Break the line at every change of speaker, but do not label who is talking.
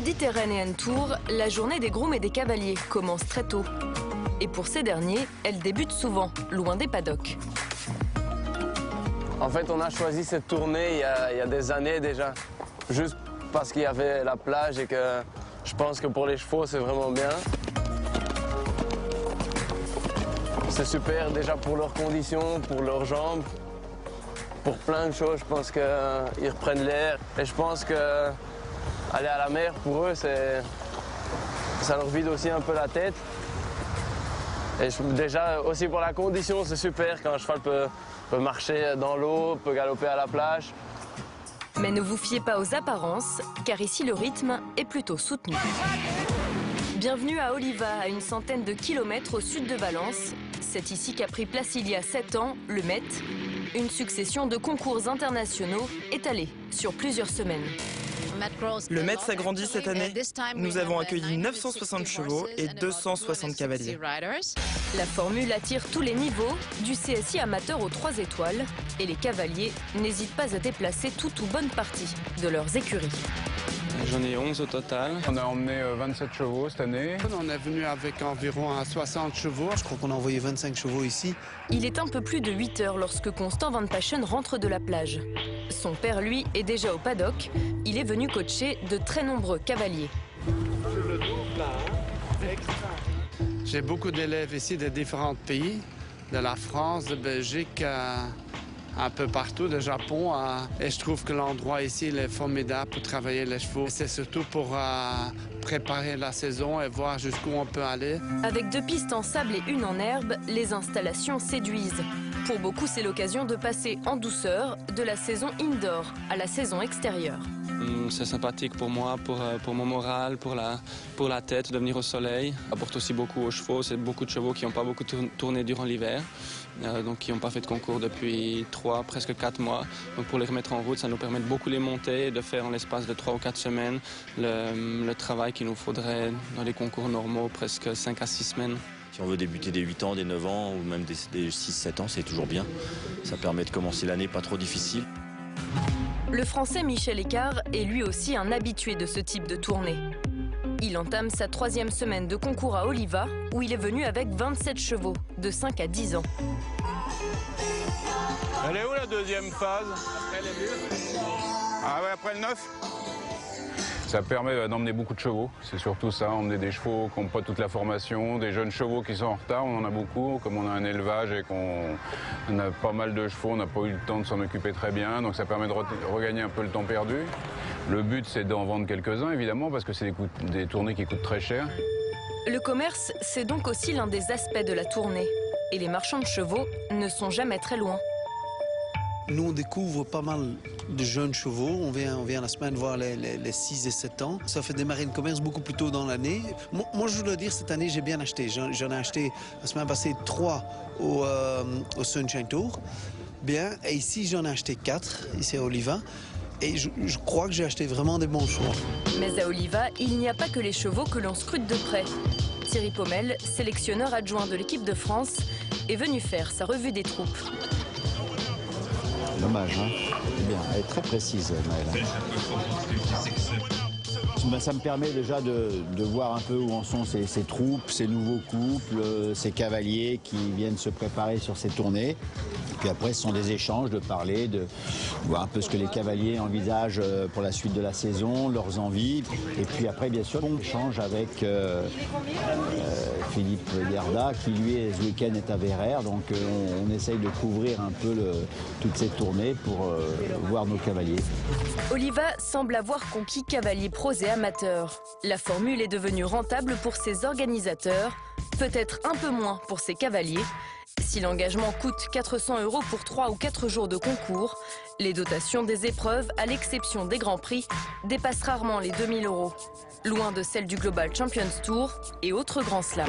Mediterranean Tour, la journée des grooms et des cavaliers commence très tôt. Et pour ces derniers, elle débute souvent, loin des paddocks.
En fait, on a choisi cette tournée il y a des années déjà, juste parce qu'il y avait la plage et que je pense que pour les chevaux, c'est vraiment bien. C'est super déjà pour leurs conditions, pour leurs jambes, pour plein de choses. Je pense qu'ils reprennent l'air et je pense que aller à la mer, pour eux, ça leur vide aussi un peu la tête. Et déjà, aussi pour la condition, c'est super quand un cheval peut marcher dans l'eau, peut galoper à la plage.
Mais ne vous fiez pas aux apparences, car ici le rythme est plutôt soutenu. Bienvenue à Oliva, à une centaine de kilomètres au sud de Valence. C'est ici qu'a pris place il y a 7 ans le Met, une succession de concours internationaux étalés sur plusieurs semaines.
Le Met s'agrandit cette année. Nous avons accueilli 960 chevaux et 260 cavaliers.
La formule attire tous les niveaux, du CSI amateur aux 3 étoiles, et les cavaliers n'hésitent pas à déplacer toute ou bonne partie de leurs écuries.
J'en ai 11 au total.
On a emmené 27 chevaux cette année.
On est venu avec environ 60 chevaux.
Je crois qu'on a envoyé 25 chevaux ici.
Il est un peu plus de 8 heures lorsque Constant Van Paschen rentre de la plage. Son père, lui, est déjà au paddock. Il est venu coacher de très nombreux cavaliers.
J'ai beaucoup d'élèves ici de différents pays, de la France, de Belgique, un peu partout, de Japon. Et je trouve que l'endroit ici il est formidable pour travailler les chevaux. C'est surtout pour préparer la saison et voir jusqu'où on peut aller.
Avec 2 pistes en sable et une en herbe, les installations séduisent. Pour beaucoup, c'est l'occasion de passer en douceur de la saison indoor à la saison extérieure.
C'est sympathique pour moi, pour mon moral, pour la tête, de venir au soleil. Ça apporte aussi beaucoup aux chevaux. C'est beaucoup de chevaux qui n'ont pas beaucoup tourné durant l'hiver, donc qui n'ont pas fait de concours depuis 3, presque 4 mois. Donc pour les remettre en route, ça nous permet de beaucoup les monter et de faire en l'espace de 3 ou 4 semaines le travail qu'il nous faudrait dans les concours normaux, presque 5 à 6 semaines.
Si on veut débuter des 8 ans, des 9 ans ou même des 6-7 ans, c'est toujours bien. Ça permet de commencer l'année pas trop difficile.
Le Français Michel Écart est lui aussi un habitué de ce type de tournée. Il entame sa 3e semaine de concours à Oliva, où il est venu avec 27 chevaux, de 5 à 10 ans.
Elle est où la 2e phase? Après les murs. Ah ouais, après le 9. Ça permet d'emmener beaucoup de chevaux, c'est surtout ça, emmener des chevaux qui n'ont pas toute la formation, des jeunes chevaux qui sont en retard, on en a beaucoup, comme on a un élevage et qu'on a pas mal de chevaux, on n'a pas eu le temps de s'en occuper très bien, donc ça permet de regagner un peu le temps perdu. Le but c'est d'en vendre quelques-uns évidemment, parce que c'est des tournées qui coûtent très cher.
Le commerce, c'est donc aussi l'un des aspects de la tournée. Et les marchands de chevaux ne sont jamais très loin.
Nous, on découvre pas mal de jeunes chevaux. On vient la semaine voir les 6 et 7 ans. Ça fait démarrer le commerce beaucoup plus tôt dans l'année. Moi, je dois dire, cette année, j'ai bien acheté. J'en ai acheté la semaine passée 3 au Sunshine Tour. Bien. Et ici, j'en ai acheté 4, ici à Oliva. Et je crois que j'ai acheté vraiment des bons choix.
Mais à Oliva, il n'y a pas que les chevaux que l'on scrute de près. Thierry Pommel, sélectionneur adjoint de l'équipe de France, est venu faire sa revue des troupes.
Dommage, hein. Bien, elle est très précise, Maëlle. Ça me permet déjà de voir un peu où en sont ces troupes, ces nouveaux couples, ces cavaliers qui viennent se préparer sur ces tournées. Puis après, ce sont des échanges, de parler, de voir un peu ce que les cavaliers envisagent pour la suite de la saison, leurs envies. Et puis après, bien sûr, on échange avec Philippe Gerda, qui lui, ce week-end, est à Verrières. Donc on essaye de couvrir un peu toutes ces tournées pour voir nos cavaliers.
Oliva semble avoir conquis cavaliers pros et amateurs. La formule est devenue rentable pour ses organisateurs, peut-être un peu moins pour ses cavaliers. Si l'engagement coûte 400 € pour 3 ou 4 jours de concours, les dotations des épreuves, à l'exception des grands prix, dépassent rarement les 2000 €. Loin de celles du Global Champions Tour et autres grands slams.